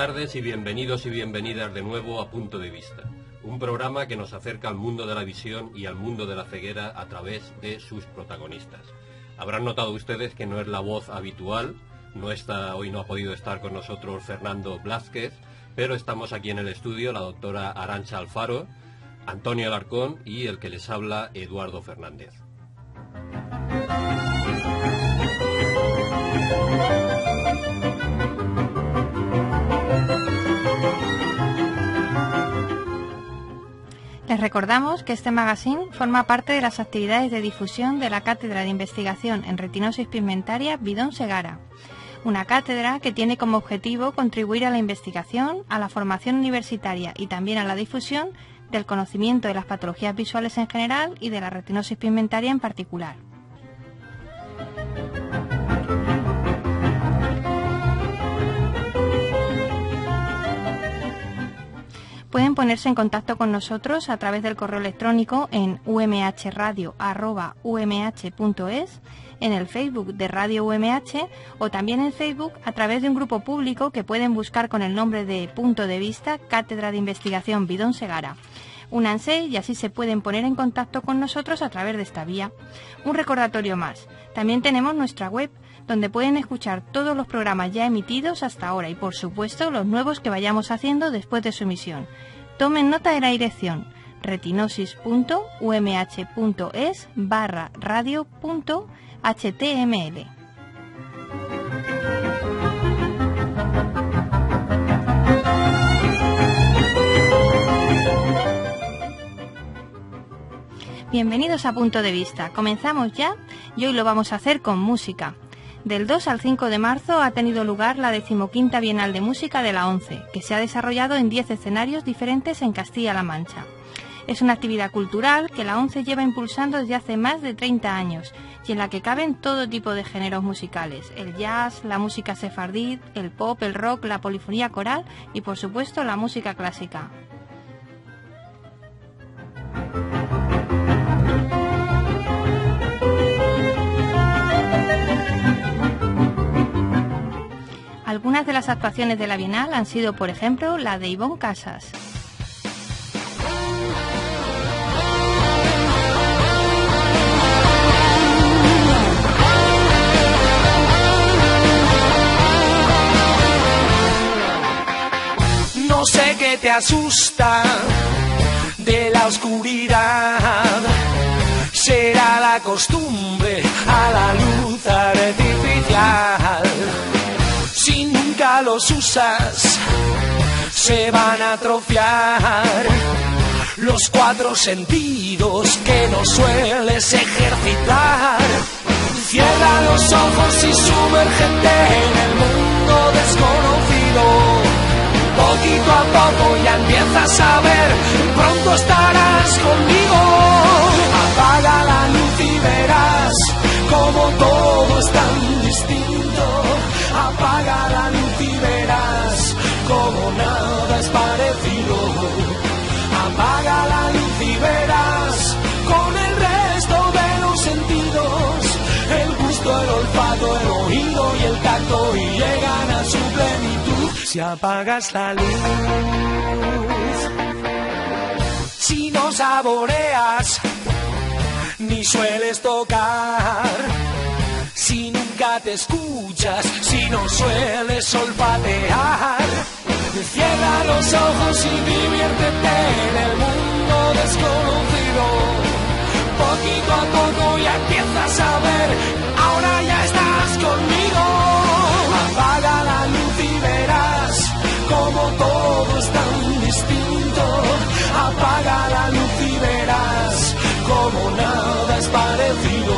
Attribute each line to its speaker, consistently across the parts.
Speaker 1: tardes y bienvenidos y bienvenidas de nuevo a Punto de Vista, un programa que nos acerca al mundo de la visión y al mundo de la ceguera a través de sus protagonistas. Habrán notado ustedes que no es la voz habitual, hoy no ha podido estar con nosotros Fernando Blázquez, pero estamos aquí en el estudio la doctora Arantxa Alfaro, Antonio Alarcón y el que les habla, Eduardo Fernández.
Speaker 2: Les recordamos que este magazine forma parte de las actividades de difusión de la Cátedra de Investigación en Retinosis Pigmentaria Bidón Segara, una cátedra que tiene como objetivo contribuir a la investigación, a la formación universitaria y también a la difusión del conocimiento de las patologías visuales en general y de la retinosis pigmentaria en particular. Pueden ponerse en contacto con nosotros a través del correo electrónico en umhradio@umh.es, en el Facebook de Radio UMH o también en Facebook a través de un grupo público que pueden buscar con el nombre de Punto de Vista, Cátedra de Investigación Bidón Segara. Únanse y así se pueden poner en contacto con nosotros a través de esta vía. Un recordatorio más, también tenemos nuestra web, donde pueden escuchar todos los programas ya emitidos hasta ahora y, por supuesto, los nuevos que vayamos haciendo después de su emisión. Tomen nota de la dirección retinosis.umh.es/radio.html. Bienvenidos a Punto de Vista. Comenzamos ya y hoy lo vamos a hacer con música. Del 2 al 5 de marzo ha tenido lugar la 15ª Bienal de Música de la ONCE, que se ha desarrollado en 10 escenarios diferentes en Castilla-La Mancha. Es una actividad cultural que la ONCE lleva impulsando desde hace más de 30 años y en la que caben todo tipo de géneros musicales: el jazz, la música sefardí, el pop, el rock, la polifonía coral y, por supuesto, la música clásica. Algunas de las actuaciones de la Bienal han sido, por ejemplo, la de Ivonne Casas.
Speaker 3: No sé qué te asusta de la oscuridad, será la costumbre a la luz artificial. Si nunca los usas, se van a atrofiar los 4 sentidos que no sueles ejercitar. Cierra los ojos y sumérgete en el mundo desconocido. Poquito a poco ya empiezas a ver, pronto estarás conmigo. Apaga la luz y verás como todo es tan distinto. Apaga la luz y verás como nada es parecido. Apaga la luz y verás con el resto de los sentidos, el gusto, el olfato, el oído y el tacto, y llegan a su plenitud. Si apagas la luz, si no saboreas ni sueles tocar, si nunca te escuchas, si no sueles olfatear, cierra los ojos y diviértete en el mundo desconocido. Poquito a poco ya empiezas a ver, ahora ya estás conmigo. Apaga la luz y verás como todo es tan distinto. Apaga la luz y verás como nada es parecido.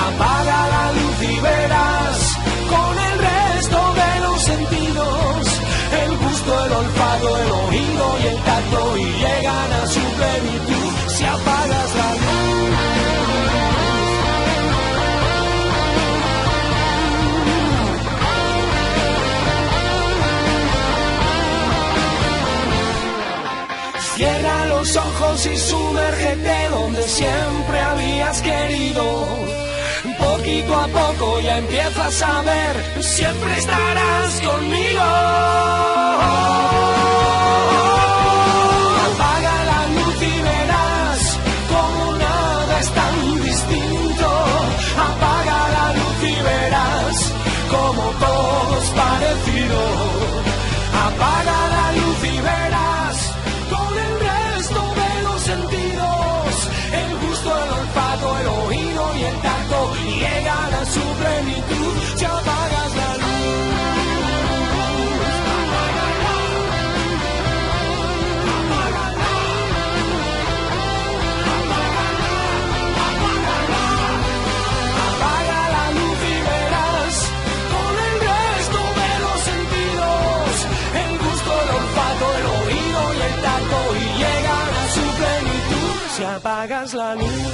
Speaker 3: Apaga la luz y verás con el resto de los sentidos, el gusto, el olfato, el oído y el tacto, y llegan a su plenitud. Si apagas la luz, cierra los ojos y sumérgete donde siempre habías querido. Poquito poquito a poco ya empiezas a ver, siempre estarás conmigo. Apaga la luz y verás como nada es tan distinto. Apaga la luz y verás como todo es parecido. Apaga la luz y verás con el resto de los sentidos, el gusto, el olfato, el oído y el tacto llegan a su plenitud. Si apagas la luz, apaga la luz y verás con el resto de los sentidos, el gusto, el olfato, el oído y el tacto y llegan a su plenitud. Si apagas la luz.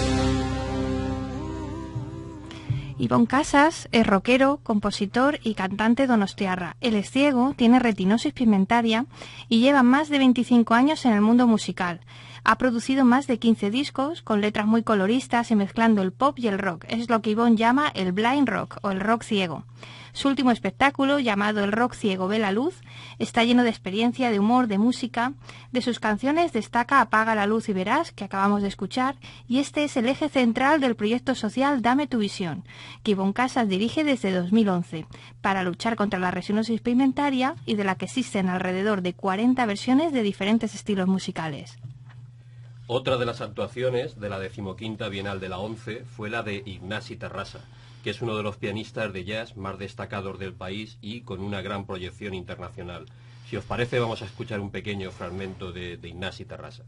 Speaker 2: Ivonne Casas es rockero, compositor y cantante donostiarra. Él es ciego, tiene retinosis pigmentaria y lleva más de 25 años en el mundo musical. Ha producido más de 15 discos con letras muy coloristas y mezclando el pop y el rock. Es lo que Ivonne llama el blind rock o el rock ciego. Su último espectáculo, llamado El rock ciego ve la luz, está lleno de experiencia, de humor, de música. De sus canciones destaca Apaga la luz y verás, que acabamos de escuchar, y este es el eje central del proyecto social Dame tu visión, que Ivonne Casas dirige desde 2011, para luchar contra la retinosis pigmentaria y de la que existen alrededor de 40 versiones de diferentes estilos musicales.
Speaker 1: Otra de las actuaciones de la 15ª Bienal de la ONCE fue la de Ignasi Terrassa, que es uno de los pianistas de jazz más destacados del país y con una gran proyección internacional. Si os parece, vamos a escuchar un pequeño fragmento de Ignasi Terrassa.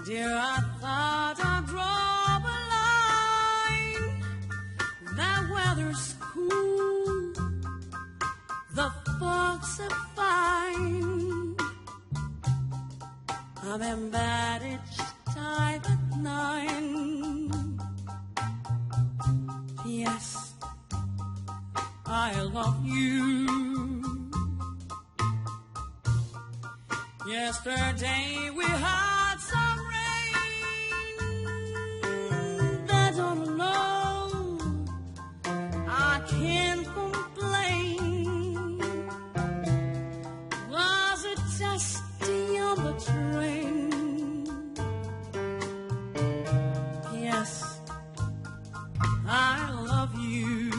Speaker 4: Dear, I thought I'd draw a line. That weather's cool, the folks are fine. I'm in bed each time at 9. Yes, I love you. Yesterday we had some I can't complain. Was it just on the train? Yes, I love you.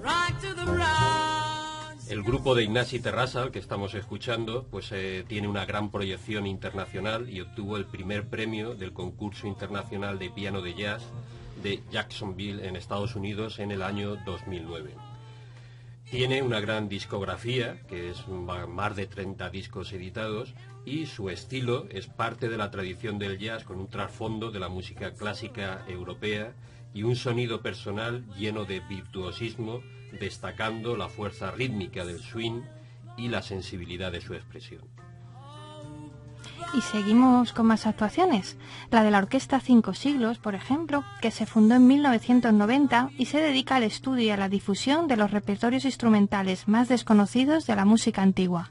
Speaker 4: Right to the rise.
Speaker 1: El grupo de Ignasi Terrassa, al que estamos escuchando, pues tiene una gran proyección internacional y obtuvo el primer premio del concurso internacional de piano de jazz de Jacksonville en Estados Unidos en el año 2009. Tiene una gran discografía, que es más de 30 discos editados, y su estilo es parte de la tradición del jazz con un trasfondo de la música clásica europea y un sonido personal lleno de virtuosismo, destacando la fuerza rítmica del swing y la sensibilidad de su expresión.
Speaker 2: Y seguimos con más actuaciones. La de la Orquesta 5 Siglos, por ejemplo, que se fundó en 1990 y se dedica al estudio y a la difusión de los repertorios instrumentales más desconocidos de la música antigua.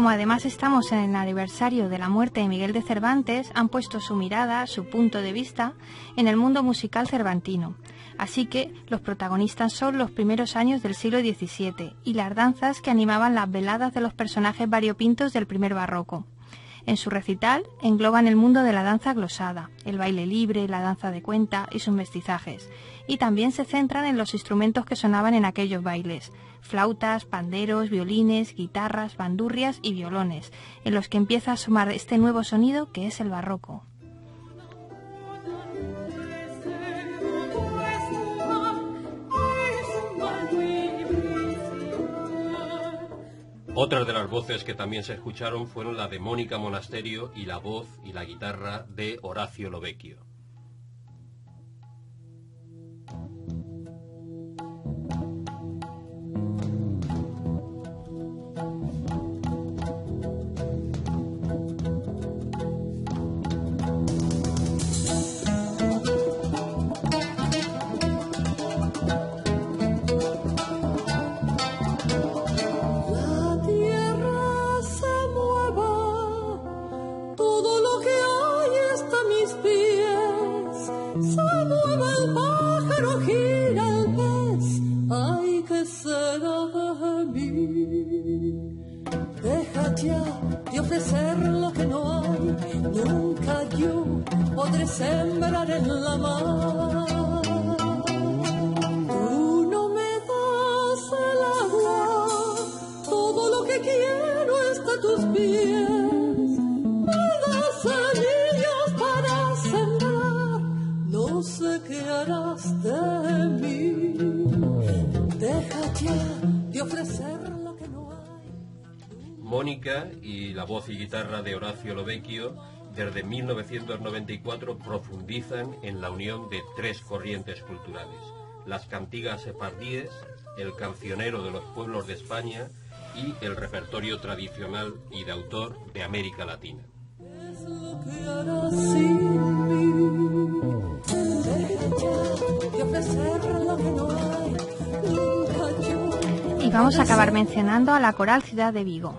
Speaker 2: como además estamos en el aniversario de la muerte de Miguel de Cervantes, han puesto su mirada, su punto de vista, en el mundo musical cervantino. Así que los protagonistas son los primeros años del siglo XVII y las danzas que animaban las veladas de los personajes variopintos del primer barroco. En su recital engloban el mundo de la danza glosada, el baile libre, la danza de cuenta y sus mestizajes, y también se centran en los instrumentos que sonaban en aquellos bailes: flautas, panderos, violines, guitarras, bandurrias y violones, en los que empieza a asomar este nuevo sonido que es el barroco.
Speaker 1: Otras de las voces que también se escucharon fueron la de Mónica Monasterio y la voz y la guitarra de Orazio Lovecchio.
Speaker 4: Sembrar en la mar. Tú no me das el agua, todo lo que quiero está a tus pies. Me das semillas para sembrar, no sé qué harás de mí. Deja ya de ofrecer lo que no hay.
Speaker 1: Mónica y la voz y guitarra de Orazio Lovecchio desde 1994 profundizan en la unión de tres corrientes culturales: las cantigas sefardíes, el cancionero de los pueblos de España y el repertorio tradicional y de autor de América Latina.
Speaker 2: Y vamos a acabar mencionando a la Coral Ciudad de Vigo.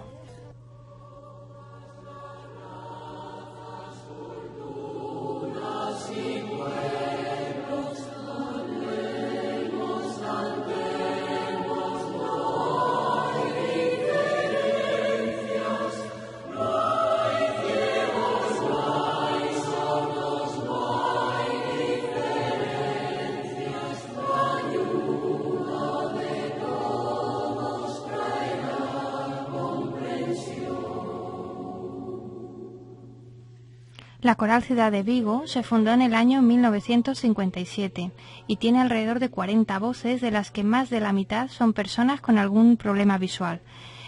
Speaker 2: La Coral Ciudad de Vigo se fundó en el año 1957 y tiene alrededor de 40 voces, de las que más de la mitad son personas con algún problema visual.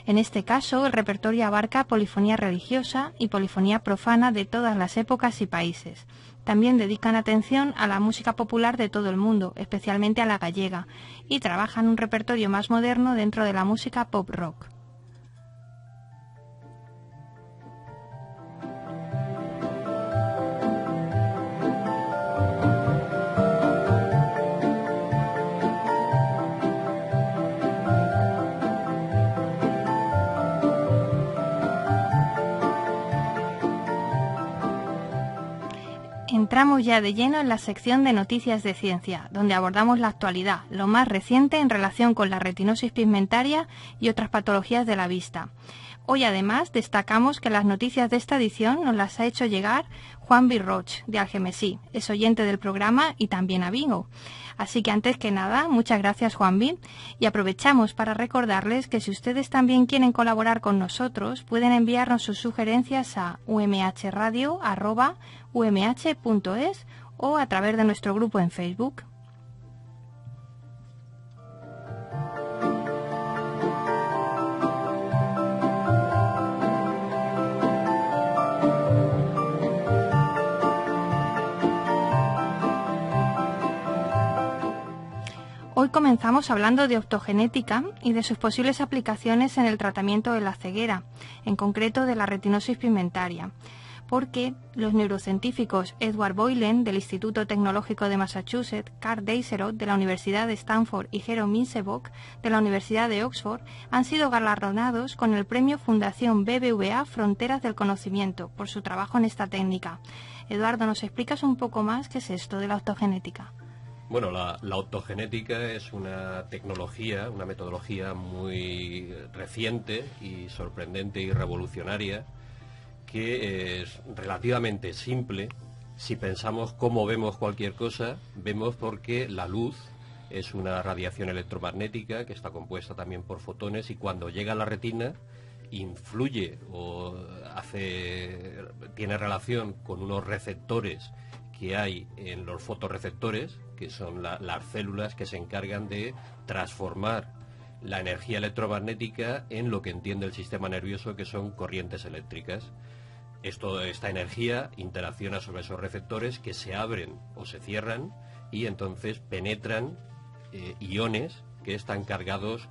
Speaker 2: En este caso, el repertorio abarca polifonía religiosa y polifonía profana de todas las épocas y países. También dedican atención a la música popular de todo el mundo, especialmente a la gallega, y trabajan un repertorio más moderno dentro de la música pop rock. Entramos ya de lleno en la sección de Noticias de Ciencia, donde abordamos la actualidad, lo más reciente en relación con la retinosis pigmentaria y otras patologías de la vista. Hoy además destacamos que las noticias de esta edición nos las ha hecho llegar Juan Birroch, de Algemesí, es oyente del programa y también a Vigo. Así que antes que nada, muchas gracias Juanvi, y aprovechamos para recordarles que si ustedes también quieren colaborar con nosotros, pueden enviarnos sus sugerencias a umhradio@umh.es o a través de nuestro grupo en Facebook. Hoy comenzamos hablando de optogenética y de sus posibles aplicaciones en el tratamiento de la ceguera, en concreto de la retinosis pigmentaria. porque los neurocientíficos Edward Boylan del Instituto Tecnológico de Massachusetts, Karl Deisseroth de la Universidad de Stanford y Jero Mintzberg de la Universidad de Oxford han sido galardonados con el premio Fundación BBVA Fronteras del Conocimiento por su trabajo en esta técnica. Eduardo, ¿nos explicas un poco más qué es esto de la optogenética?
Speaker 1: Bueno, la optogenética es una tecnología, una metodología muy reciente y sorprendente y revolucionaria, que es relativamente simple. Si pensamos cómo vemos cualquier cosa, vemos porque la luz es una radiación electromagnética que está compuesta también por fotones, y cuando llega a la retina influye o tiene relación con unos receptores que hay en los fotorreceptores, que son las células que se encargan de transformar la energía electromagnética en lo que entiende el sistema nervioso, que son corrientes eléctricas. Esta energía interacciona sobre esos receptores que se abren o se cierran, y entonces penetran iones que están cargados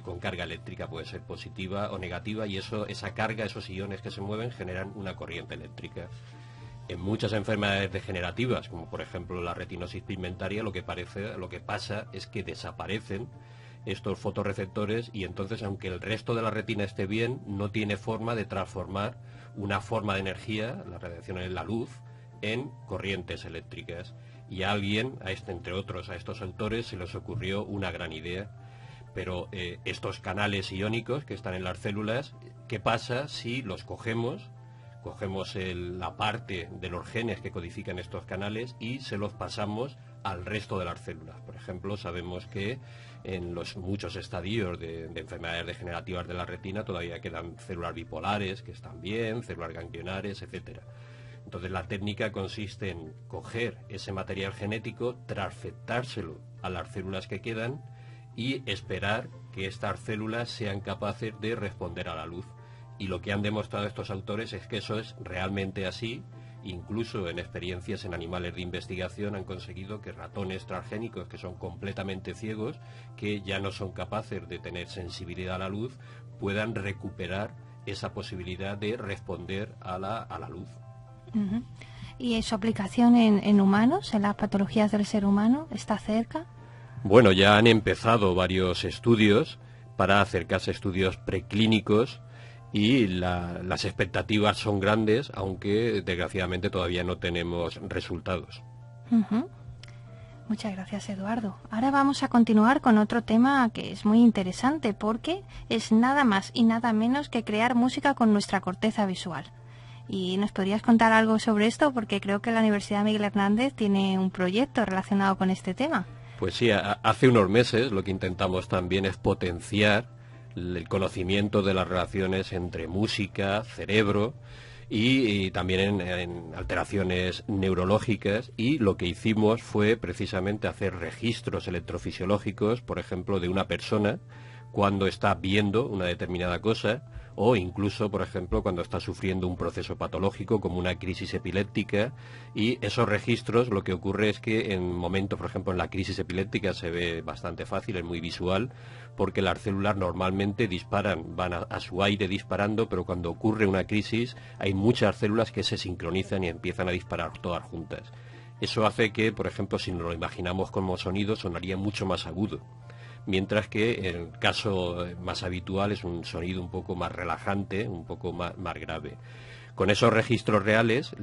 Speaker 1: con carga eléctrica, puede ser positiva o negativa, y esa carga, esos iones que se mueven, generan una corriente eléctrica. En muchas enfermedades degenerativas, como por ejemplo la retinosis pigmentaria, lo que pasa es que desaparecen estos fotorreceptores, y entonces, aunque el resto de la retina esté bien, no tiene forma de transformar una forma de energía, la radiación en la luz, en corrientes eléctricas. Y a alguien, entre otros a estos autores, se les ocurrió una gran idea. Pero estos canales iónicos que están en las células, ¿qué pasa si los cogemos la parte de los genes que codifican estos canales y se los pasamos al resto de las células? Por ejemplo, sabemos que en los muchos estadios de enfermedades degenerativas de la retina todavía quedan células bipolares que están bien, células ganglionares, etcétera. Entonces la técnica consiste en coger ese material genético, transfectárselo a las células que quedan y esperar que estas células sean capaces de responder a la luz. Y lo que han demostrado estos autores es que eso es realmente así. Incluso en experiencias en animales de investigación han conseguido que ratones transgénicos, que son completamente ciegos, que ya no son capaces de tener sensibilidad a la luz, puedan recuperar esa posibilidad de responder a la luz.
Speaker 2: Uh-huh. ¿Y su aplicación en humanos, en las patologías del ser humano, está cerca?
Speaker 1: Bueno, ya han empezado varios estudios para acercarse a estudios preclínicos, y las expectativas son grandes, aunque desgraciadamente todavía no tenemos resultados.
Speaker 2: Uh-huh. Muchas gracias, Eduardo. Ahora vamos a continuar con otro tema que es muy interesante, porque es nada más y nada menos que crear música con nuestra corteza visual. ¿Y nos podrías contar algo sobre esto? Porque creo que la Universidad Miguel Hernández tiene un proyecto relacionado con este tema.
Speaker 1: Pues sí, hace unos meses lo que intentamos también es potenciar el conocimiento de las relaciones entre música, cerebro y también en alteraciones neurológicas, y lo que hicimos fue precisamente hacer registros electrofisiológicos, por ejemplo, de una persona cuando está viendo una determinada cosa, o incluso, por ejemplo, cuando está sufriendo un proceso patológico como una crisis epiléptica. Y esos registros, lo que ocurre es que en momentos, por ejemplo, en la crisis epiléptica se ve bastante fácil, es muy visual, porque las células normalmente disparan, van a su aire disparando, pero cuando ocurre una crisis hay muchas células que se sincronizan y empiezan a disparar todas juntas. Eso hace que, por ejemplo, si nos lo imaginamos como sonido, sonaría mucho más agudo, mientras que el caso más habitual es un sonido un poco más relajante, un poco más grave. Con esos registros reales,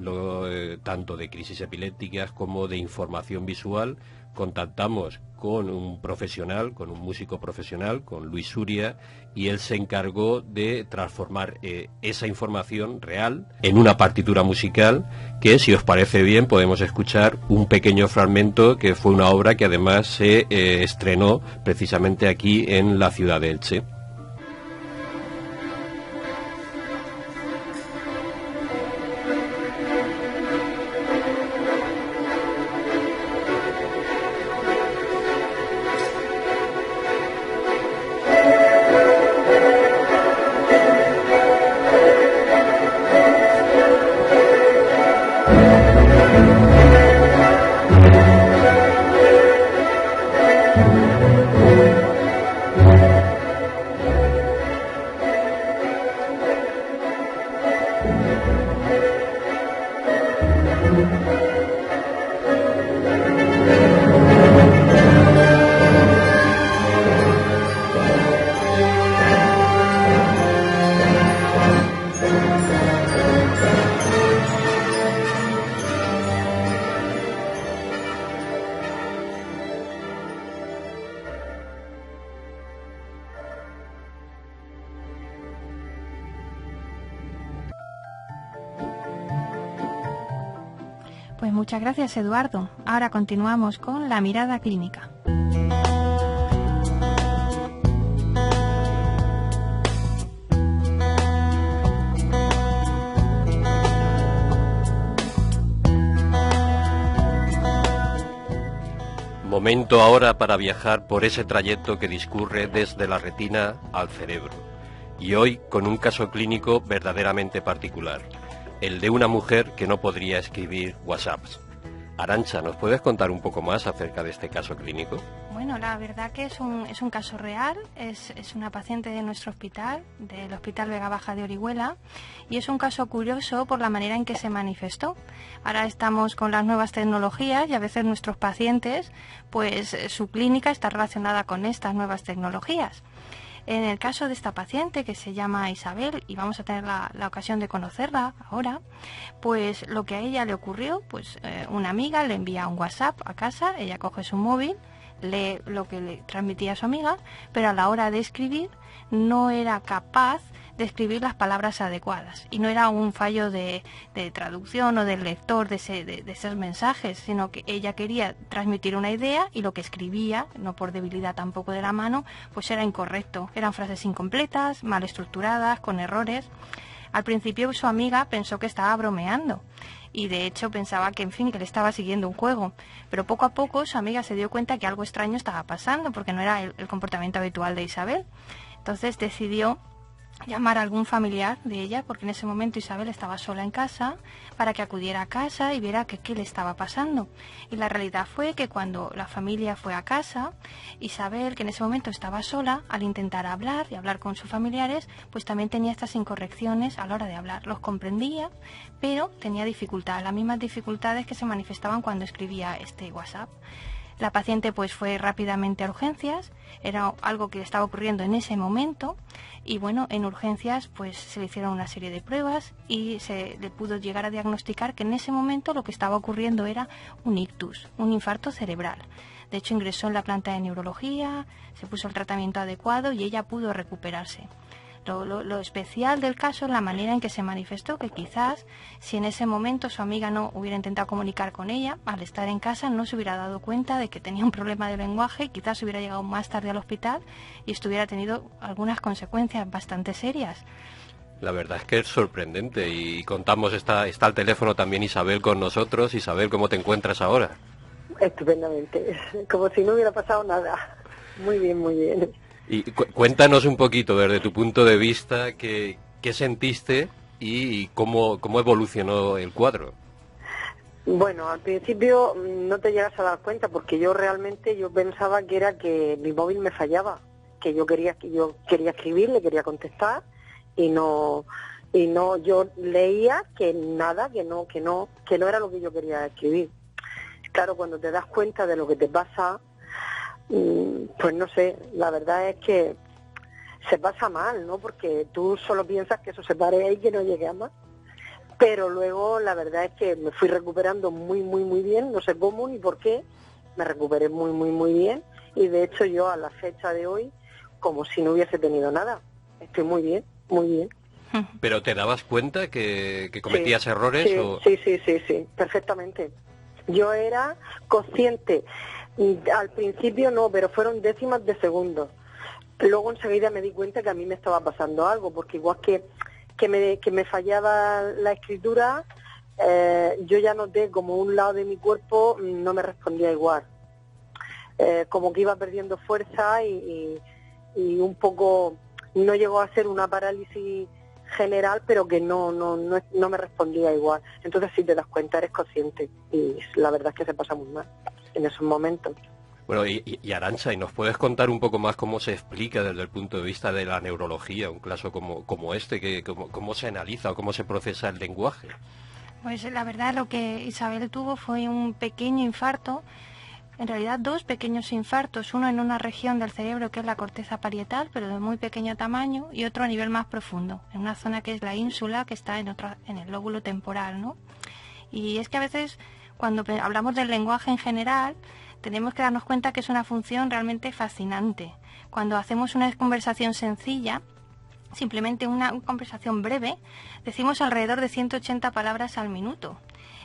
Speaker 1: tanto de crisis epilépticas como de información visual, contactamos con un profesional, con un músico profesional, con Luis Suria, y él se encargó de transformar esa información real en una partitura musical que, si os parece bien, podemos escuchar un pequeño fragmento, que fue una obra que además se estrenó precisamente aquí en la ciudad de Elche.
Speaker 2: muchas gracias, Eduardo. Ahora continuamos con la mirada clínica.
Speaker 1: Momento ahora para viajar por ese trayecto que discurre desde la retina al cerebro. Y hoy con un caso clínico verdaderamente particular, el de una mujer que no podría escribir WhatsApps. Arantxa, ¿nos puedes contar un poco más acerca de este caso clínico?
Speaker 2: Bueno, la verdad que es un caso real, es una paciente de nuestro hospital, del Hospital Vega Baja de Orihuela, y es un caso curioso por la manera en que se manifestó. Ahora estamos con las nuevas tecnologías y a veces nuestros pacientes, pues su clínica está relacionada con estas nuevas tecnologías. En el caso de esta paciente, que se llama Isabel, y vamos a tener la ocasión de conocerla ahora, pues lo que a ella le ocurrió, pues una amiga le envía un WhatsApp a casa, ella coge su móvil, lee lo que le transmitía a su amiga, pero a la hora de escribir no era capaz de escribir las palabras adecuadas. Y no era un fallo de traducción o del lector de esos mensajes, sino que ella quería transmitir una idea y lo que escribía, no por debilidad tampoco de la mano, pues era incorrecto. Eran frases incompletas, mal estructuradas, con errores. Al principio su amiga pensó que estaba bromeando y de hecho pensaba que, en fin, que le estaba siguiendo un juego. Pero poco a poco su amiga se dio cuenta que algo extraño estaba pasando porque no era el comportamiento habitual de Isabel. Entonces decidió llamar a algún familiar de ella, porque en ese momento Isabel estaba sola en casa, para que acudiera a casa y viera qué le estaba pasando. Y la realidad fue que cuando la familia fue a casa, Isabel, que en ese momento estaba sola, al intentar hablar y hablar con sus familiares, pues también tenía estas incorrecciones a la hora de hablar. Los comprendía, pero tenía dificultades, las mismas dificultades que se manifestaban cuando escribía este WhatsApp. La paciente pues fue rápidamente a urgencias, era algo que le estaba ocurriendo en ese momento y bueno, en urgencias pues se le hicieron una serie de pruebas y se le pudo llegar a diagnosticar que en ese momento lo que estaba ocurriendo era un ictus, un infarto cerebral. De hecho ingresó en la planta de neurología, se puso el tratamiento adecuado y ella pudo recuperarse. Lo especial del caso es la manera en que se manifestó, que quizás si en ese momento su amiga no hubiera intentado comunicar con ella, al estar en casa no se hubiera dado cuenta de que tenía un problema de lenguaje y quizás hubiera llegado más tarde al hospital y esto hubiera tenido algunas consecuencias bastante serias.
Speaker 1: La verdad es que es sorprendente y contamos, está al teléfono también Isabel con nosotros. Isabel, ¿cómo te encuentras ahora?
Speaker 5: Estupendamente, como si no hubiera pasado nada. Muy bien, muy bien.
Speaker 1: Y cuéntanos un poquito desde tu punto de vista qué sentiste y cómo evolucionó el cuadro.
Speaker 5: Bueno, al principio no te llegas a dar cuenta porque yo pensaba que era que mi móvil me fallaba, que yo quería escribir, le quería contestar y no yo leía que nada, que no era lo que yo quería escribir. Claro, cuando te das cuenta de lo que te pasa, pues no sé, la verdad es que se pasa mal, ¿no? Porque tú solo piensas que eso se pare ahí, que no llegue a más. Pero luego la verdad es que me fui recuperando muy, muy, muy bien, no sé cómo ni por qué, me recuperé muy, muy, muy bien. Y de hecho yo a la fecha de hoy, como si no hubiese tenido nada, estoy muy bien, muy bien.
Speaker 1: ¿Pero te dabas cuenta que cometías errores?
Speaker 5: Sí, perfectamente. Yo era consciente. Al principio no, pero fueron décimas de segundos. Luego enseguida me di cuenta que a mí me estaba pasando algo, porque igual que me fallaba la escritura, yo ya noté como un lado de mi cuerpo no me respondía igual. Como que iba perdiendo fuerza y un poco, no llegó a ser una parálisis general, pero que no me respondía igual. Entonces si te das cuenta eres consciente y la verdad es que se pasa muy mal en esos momentos.
Speaker 1: Bueno, y Arantxa, ¿y nos puedes contar un poco más cómo se explica desde el punto de vista de la neurología un caso como este, cómo se analiza o cómo se procesa el lenguaje?
Speaker 2: Pues la verdad lo que Isabel tuvo fue un pequeño infarto, en realidad dos pequeños infartos, uno en una región del cerebro que es la corteza parietal, pero de muy pequeño tamaño, y otro a nivel más profundo, en una zona que es la ínsula, que está en el lóbulo temporal, ¿no? Y es que a veces cuando hablamos del lenguaje en general, tenemos que darnos cuenta que es una función realmente fascinante. Cuando hacemos una conversación sencilla, simplemente una conversación breve, decimos alrededor de 180 palabras al minuto.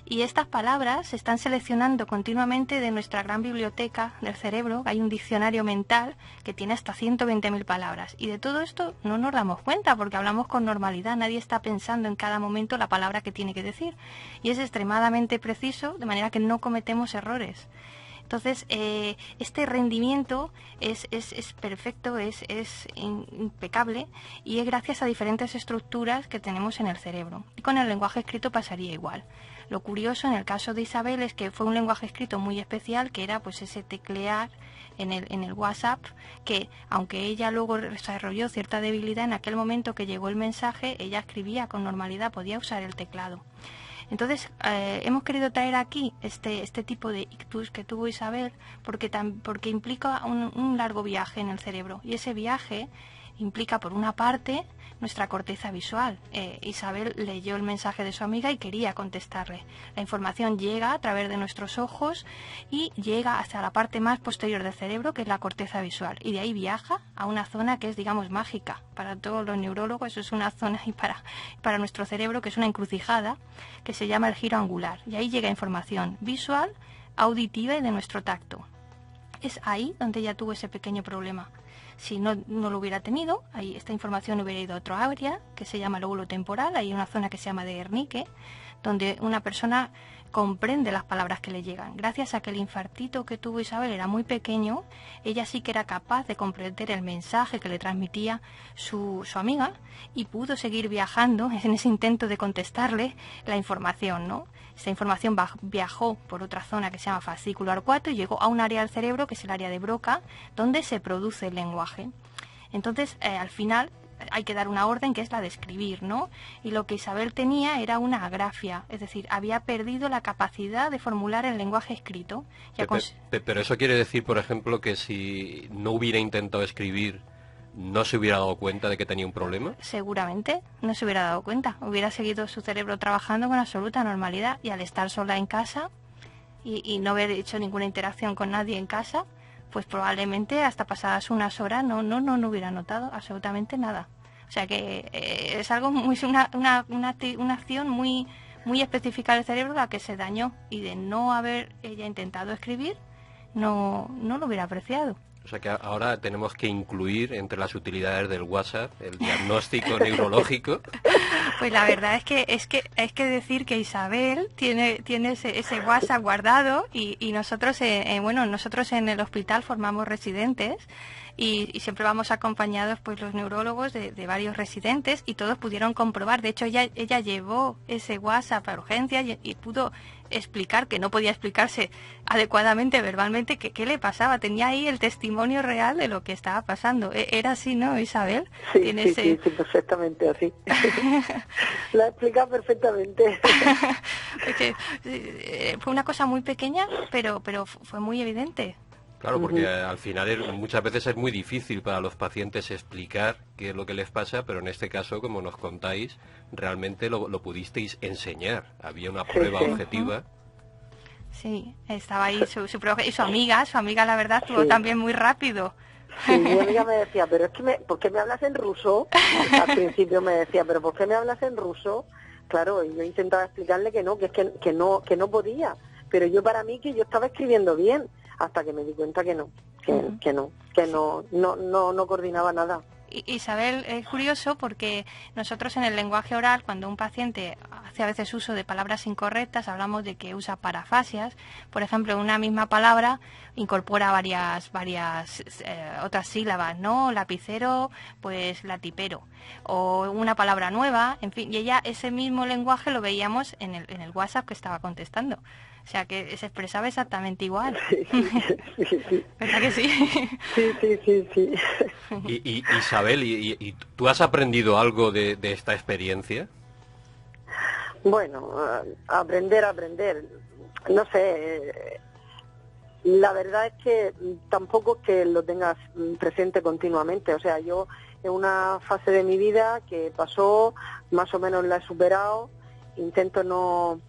Speaker 2: Y estas palabras se están seleccionando continuamente de nuestra gran biblioteca del cerebro. Hay un diccionario mental que tiene hasta 120.000 palabras. Y de todo esto no nos damos cuenta porque hablamos con normalidad. Nadie está pensando en cada momento la palabra que tiene que decir. Y es extremadamente preciso, de manera que no cometemos errores. Entonces, este rendimiento es perfecto, es impecable, y es gracias a diferentes estructuras que tenemos en el cerebro. Y con el lenguaje escrito pasaría igual. Lo curioso en el caso de Isabel es que fue un lenguaje escrito muy especial, que era pues ese teclear en el WhatsApp, que aunque ella luego desarrolló cierta debilidad, en aquel momento que llegó el mensaje, ella escribía con normalidad, podía usar el teclado. Entonces, hemos querido traer aquí este tipo de ictus que tuvo Isabel porque implica un largo viaje en el cerebro. Y ese viaje implica, por una parte, nuestra corteza visual. Isabel leyó el mensaje de su amiga y quería contestarle. La información llega a través de nuestros ojos y llega hasta la parte más posterior del cerebro, que es la corteza visual. Y de ahí viaja a una zona que es, digamos, mágica. Para todos los neurólogos eso es una zona, y para nuestro cerebro, que es una encrucijada, que se llama el giro angular. Y ahí llega información visual, auditiva y de nuestro tacto. Es ahí donde ella tuvo ese pequeño problema. Si no lo hubiera tenido, ahí esta información hubiera ido a otra área que se llama lóbulo temporal. Hay una zona que se llama de Wernicke, donde una persona comprende las palabras que le llegan. Gracias a que el infartito que tuvo Isabel era muy pequeño, ella sí que era capaz de comprender el mensaje que le transmitía su amiga y pudo seguir viajando en ese intento de contestarle la información, ¿no? Esta información viajó por otra zona que se llama fascículo arcuato y llegó a un área del cerebro que es el área de Broca, donde se produce el lenguaje. Entonces, al final, hay que dar una orden que es la de escribir, ¿no? Y lo que Isabel tenía era una agrafia, es decir, había perdido la capacidad de formular el lenguaje escrito.
Speaker 1: Pero eso quiere decir, por ejemplo, que si no hubiera intentado escribir, ¿no se hubiera dado cuenta de que tenía un problema?
Speaker 2: Seguramente no se hubiera dado cuenta. Hubiera seguido su cerebro trabajando con absoluta normalidad, y al estar sola en casa y no haber hecho ninguna interacción con nadie en casa, pues probablemente hasta pasadas unas horas no hubiera notado absolutamente nada. O sea que es algo una acción muy específica del cerebro la que se dañó, y de no haber ella intentado escribir no lo hubiera apreciado.
Speaker 1: O sea que ahora tenemos que incluir entre las utilidades del WhatsApp el diagnóstico neurológico.
Speaker 2: Pues la verdad es que hay que decir que Isabel tiene ese WhatsApp guardado, y nosotros en el hospital formamos residentes y siempre vamos acompañados pues los neurólogos de varios residentes, y todos pudieron comprobar. De hecho, ella llevó ese WhatsApp a urgencias y pudo explicar, que no podía explicarse adecuadamente verbalmente, qué le pasaba. Tenía ahí el testimonio real de lo que estaba pasando. ¿Era así, no, Isabel?
Speaker 5: Sí, perfectamente así. Lo ha explicado perfectamente.
Speaker 2: Fue una cosa muy pequeña, pero fue muy evidente.
Speaker 1: Claro, porque al final muchas veces es muy difícil para los pacientes explicar qué es lo que les pasa, pero en este caso, como nos contáis, realmente lo pudisteis enseñar. Había una prueba objetiva.
Speaker 2: Sí, estaba ahí y su amiga la verdad estuvo también muy rápido.
Speaker 5: Sí, mi amiga me decía, pero es que ¿por qué me hablas en ruso? Al principio me decía, pero ¿por qué me hablas en ruso? Claro, y yo intentaba explicarle que no, que no podía, pero yo para mí que yo estaba escribiendo bien, hasta que me di cuenta que no coordinaba nada.
Speaker 2: Isabel, es curioso porque nosotros en el lenguaje oral, cuando un paciente hace a veces uso de palabras incorrectas, hablamos de que usa parafasias. Por ejemplo, una misma palabra incorpora varias otras sílabas, ¿no? Lapicero, pues latipero. O una palabra nueva, en fin. Y ella ese mismo lenguaje lo veíamos en el WhatsApp que estaba contestando. O sea, que se expresaba exactamente igual.
Speaker 5: Sí.
Speaker 2: ¿Verdad que sí?
Speaker 5: Sí.
Speaker 1: Y Isabel, ¿y tú has aprendido algo de esta experiencia?
Speaker 5: Bueno, aprender. No sé, la verdad es que tampoco es que lo tengas presente continuamente. O sea, yo en una fase de mi vida que pasó, más o menos la he superado, intento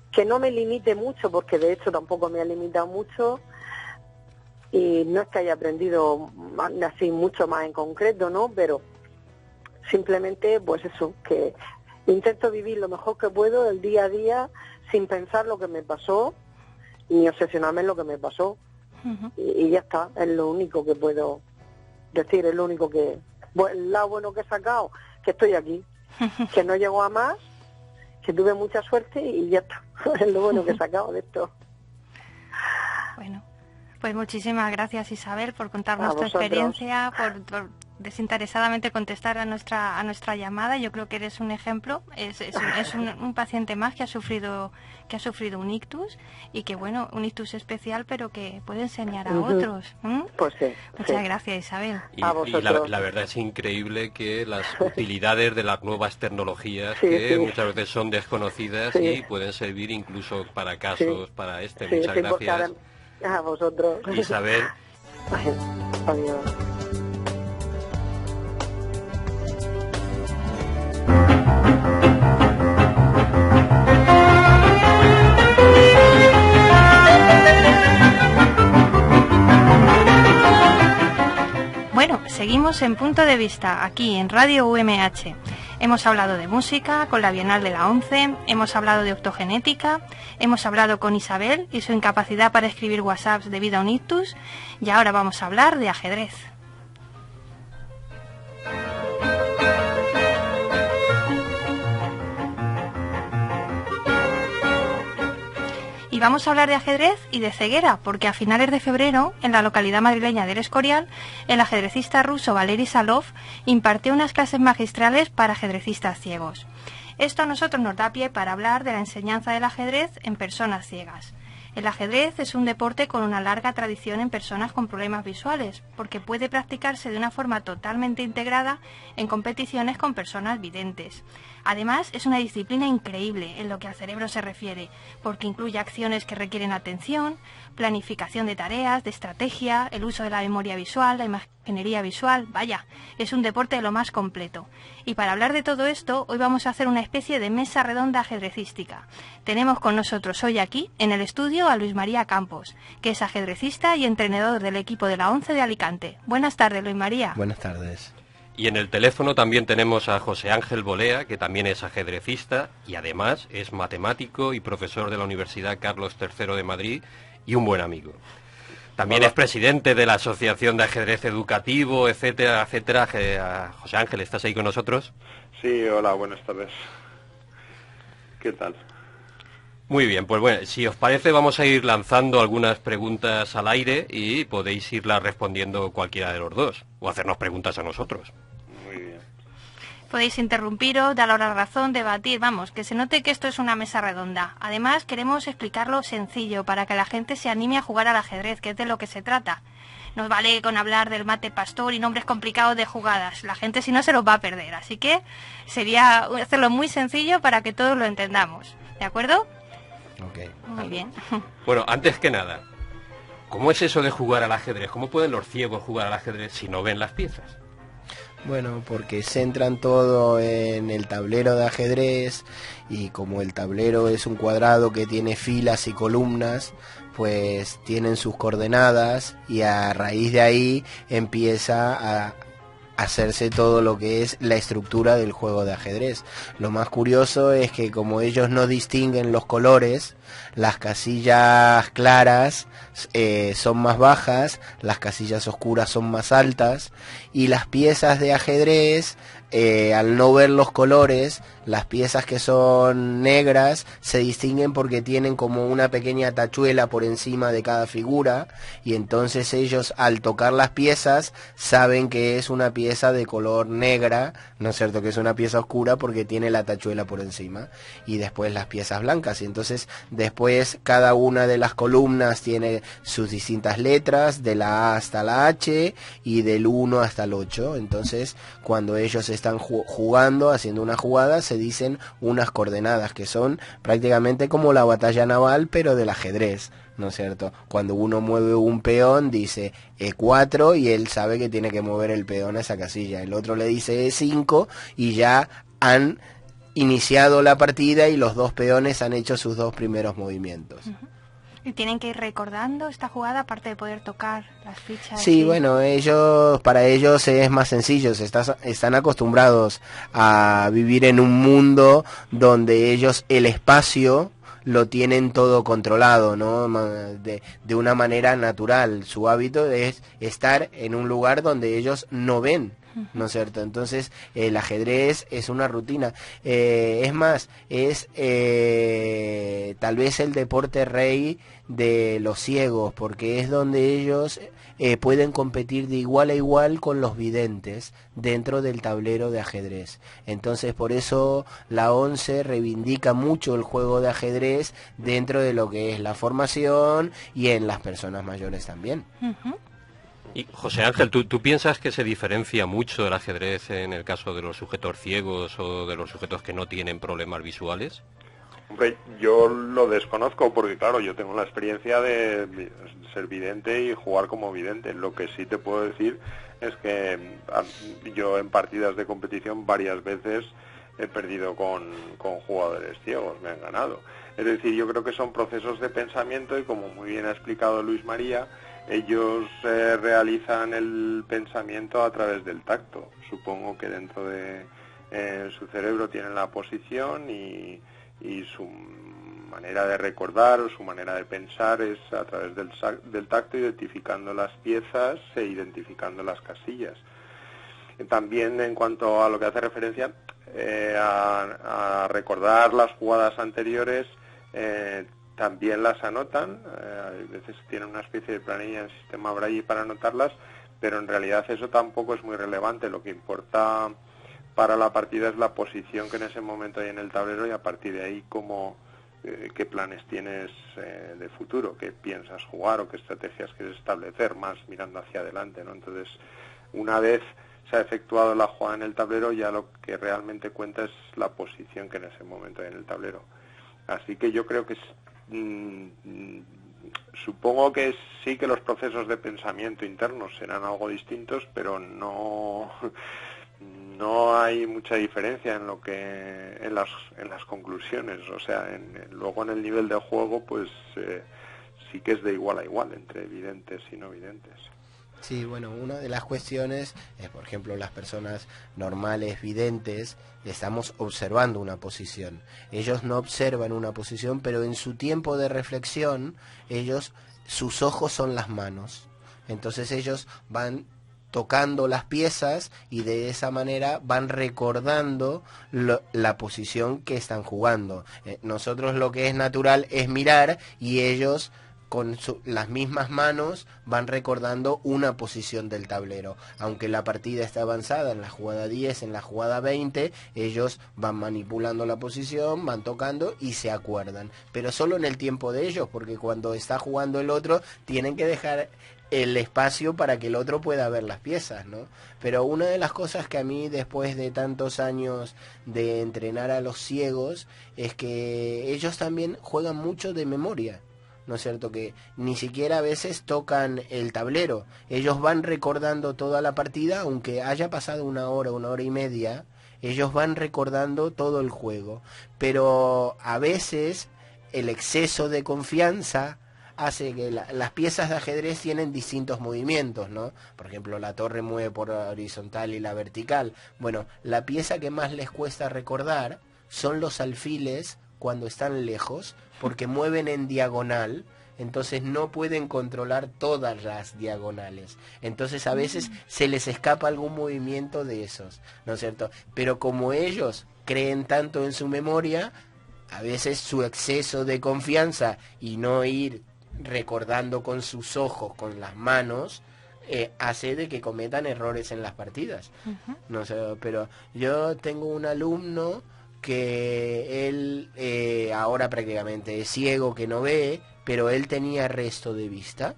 Speaker 5: que no me limite mucho, porque de hecho tampoco me ha limitado mucho, y no es que haya aprendido así mucho más en concreto, ¿no? Pero simplemente pues eso, que intento vivir lo mejor que puedo el día a día sin pensar lo que me pasó, ni obsesionarme en lo que me pasó. Y ya está, es lo único que puedo decir, es lo único que... el lado bueno que he sacado, que estoy aquí, que no llegó a más, que tuve mucha suerte y ya está, es lo bueno que he sacado de esto.
Speaker 2: Bueno, pues muchísimas gracias, Isabel, por contarnos tu
Speaker 5: vosotros.
Speaker 2: Experiencia, por desinteresadamente contestar a nuestra llamada. Yo creo que eres un ejemplo, es un paciente más que ha sufrido un ictus, y que bueno, un ictus especial, pero que puede enseñar a otros.
Speaker 5: Pues sí.
Speaker 2: Muchas gracias, Isabel.
Speaker 1: Y
Speaker 5: vosotros.
Speaker 1: la verdad es increíble que las utilidades de las nuevas tecnologías, que muchas veces son desconocidas y pueden servir incluso para casos, para este. Muchas gracias.
Speaker 5: A vosotros.
Speaker 1: Isabel.
Speaker 5: Adiós.
Speaker 2: Bueno, seguimos en Punto de Vista, aquí en Radio UMH. Hemos hablado de música con la Bienal de la ONCE, hemos hablado de optogenética, hemos hablado con Isabel y su incapacidad para escribir WhatsApps debido a un ictus, y ahora vamos a hablar de ajedrez. Y vamos a hablar de ajedrez y de ceguera, porque a finales de febrero, en la localidad madrileña del Escorial, el ajedrecista ruso Valery Salov impartió unas clases magistrales para ajedrecistas ciegos. Esto a nosotros nos da pie para hablar de la enseñanza del ajedrez en personas ciegas. El ajedrez es un deporte con una larga tradición en personas con problemas visuales, porque puede practicarse de una forma totalmente integrada en competiciones con personas videntes. Además, es una disciplina increíble en lo que al cerebro se refiere, porque incluye acciones que requieren atención, planificación de tareas, de estrategia, el uso de la memoria visual, la imaginería visual. Vaya, es un deporte de lo más completo. Y para hablar de todo esto, hoy vamos a hacer una especie de mesa redonda ajedrecística. Tenemos con nosotros hoy aquí, en el estudio, a Luis María Campos, que es ajedrecista y entrenador del equipo de la ONCE de Alicante. Buenas tardes, Luis María.
Speaker 6: Buenas tardes.
Speaker 1: Y en el teléfono también tenemos a José Ángel Bolea, que también es ajedrecista y además es matemático y profesor de la Universidad Carlos III de Madrid y un buen amigo. También es presidente de la Asociación de Ajedrez Educativo, etcétera, etcétera. José Ángel, ¿estás ahí con nosotros?
Speaker 7: Sí, hola, buenas tardes. ¿Qué tal?
Speaker 1: Muy bien, pues bueno, si os parece vamos a ir lanzando algunas preguntas al aire y podéis irlas respondiendo cualquiera de los dos, o hacernos preguntas a nosotros.
Speaker 7: Muy bien.
Speaker 2: Podéis interrumpiros, daros la razón, debatir, vamos, que se note que esto es una mesa redonda. Además, queremos explicarlo sencillo para que la gente se anime a jugar al ajedrez, que es de lo que se trata. Nos vale con hablar del mate pastor y nombres complicados de jugadas. La gente si no se los va a perder, así que sería hacerlo muy sencillo para que todos lo entendamos. ¿De acuerdo?
Speaker 6: Okay.
Speaker 2: Muy bien.
Speaker 1: Bueno, antes que nada, ¿cómo es eso de jugar al ajedrez? ¿Cómo pueden los ciegos jugar al ajedrez si no ven las piezas?
Speaker 6: Bueno, porque centran todo en el tablero de ajedrez, y como el tablero es un cuadrado que tiene filas y columnas, pues tienen sus coordenadas, y a raíz de ahí empieza a hacerse todo lo que es la estructura del juego de ajedrez. Lo más curioso es que como ellos no distinguen los colores, las casillas claras son más bajas, las casillas oscuras son más altas, y las piezas de ajedrez, al no ver los colores, las piezas que son negras se distinguen porque tienen como una pequeña tachuela por encima de cada figura, y entonces ellos al tocar las piezas saben que es una pieza de color negra, ¿no es cierto? Que es una pieza oscura porque tiene la tachuela por encima, y después las piezas blancas, y entonces después cada una de las columnas tiene sus distintas letras, de la A hasta la H y del 1 hasta el 8, entonces cuando ellos están jugando, haciendo una jugada, se dicen unas coordenadas que son prácticamente como la batalla naval pero del ajedrez, ¿no es cierto? Cuando uno mueve un peón dice E4 y él sabe que tiene que mover el peón a esa casilla, el otro le dice E5 y ya han iniciado la partida y los dos peones han hecho sus dos primeros movimientos.
Speaker 2: ¿Y tienen que ir recordando esta jugada aparte de poder tocar las fichas?
Speaker 6: Sí, bueno, para ellos es más sencillo, están acostumbrados a vivir en un mundo donde ellos el espacio lo tienen todo controlado, ¿no? De una manera natural. Su hábito es estar en un lugar donde ellos no ven, ¿no es cierto? Entonces el ajedrez es una rutina. Es más, es tal vez el deporte rey de los ciegos, porque es donde ellos pueden competir de igual a igual con los videntes dentro del tablero de ajedrez. Entonces por eso la ONCE reivindica mucho el juego de ajedrez dentro de lo que es la formación y en las personas mayores también.
Speaker 1: Y José Ángel, ¿tú piensas que se diferencia mucho el ajedrez en el caso de los sujetos ciegos o de los sujetos que no tienen problemas visuales?
Speaker 7: Hombre, yo lo desconozco porque, claro, yo tengo la experiencia de ser vidente y jugar como vidente. Lo que sí te puedo decir es que yo en partidas de competición varias veces he perdido con jugadores ciegos, me han ganado. Es decir, yo creo que son procesos de pensamiento y, como muy bien ha explicado Luis María, ellos realizan el pensamiento a través del tacto. Supongo que dentro de su cerebro tienen la posición y su manera de recordar o su manera de pensar es a través del tacto, identificando las piezas e identificando las casillas. También, en cuanto a lo que hace referencia a recordar las jugadas anteriores, también las anotan. A veces tienen una especie de planilla en sistema Braille para anotarlas, pero en realidad eso tampoco es muy relevante. Lo que importa para la partida es la posición que en ese momento hay en el tablero, y a partir de ahí qué planes tienes de futuro, qué piensas jugar o qué estrategias quieres establecer, más mirando hacia adelante, ¿no? Entonces, una vez se ha efectuado la jugada en el tablero, ya lo que realmente cuenta es la posición que en ese momento hay en el tablero. Así que yo creo que supongo que sí que los procesos de pensamiento internos serán algo distintos, pero no hay mucha diferencia en lo que en las conclusiones. O sea, luego en el nivel de juego, pues sí que es de igual a igual entre videntes y no videntes.
Speaker 6: Sí, bueno, una de las cuestiones es, por ejemplo, las personas normales, videntes, estamos observando una posición. Ellos no observan una posición, pero en su tiempo de reflexión, sus ojos son las manos. Entonces ellos van tocando las piezas y de esa manera van recordando la posición que están jugando. Nosotros lo que es natural es mirar, y ellos con las mismas manos van recordando una posición del tablero. Aunque la partida está avanzada en la jugada 10, en la jugada 20, ellos van manipulando la posición, van tocando y se acuerdan. Pero solo en el tiempo de ellos, porque cuando está jugando el otro, tienen que dejar el espacio para que el otro pueda ver las piezas, ¿no? Pero una de las cosas que a mí, después de tantos años de entrenar a los ciegos, es que ellos también juegan mucho de memoria, ¿no es cierto? Que ni siquiera a veces tocan el tablero. Ellos van recordando toda la partida, aunque haya pasado una hora y media, ellos van recordando todo el juego. Pero a veces el exceso de confianza hace que las piezas de ajedrez tienen distintos movimientos, ¿no? Por ejemplo, la torre mueve por la horizontal y la vertical. Bueno, la pieza que más les cuesta recordar son los alfiles cuando están lejos, porque mueven en diagonal, entonces no pueden controlar todas las diagonales. Entonces a veces se les escapa algún movimiento de esos, ¿no es cierto? Pero como ellos creen tanto en su memoria, a veces su exceso de confianza y no ir recordando con sus ojos, con las manos, hace de que cometan errores en las partidas. No sé, pero yo tengo un alumno que él ahora prácticamente es ciego, que no ve, pero él tenía resto de vista,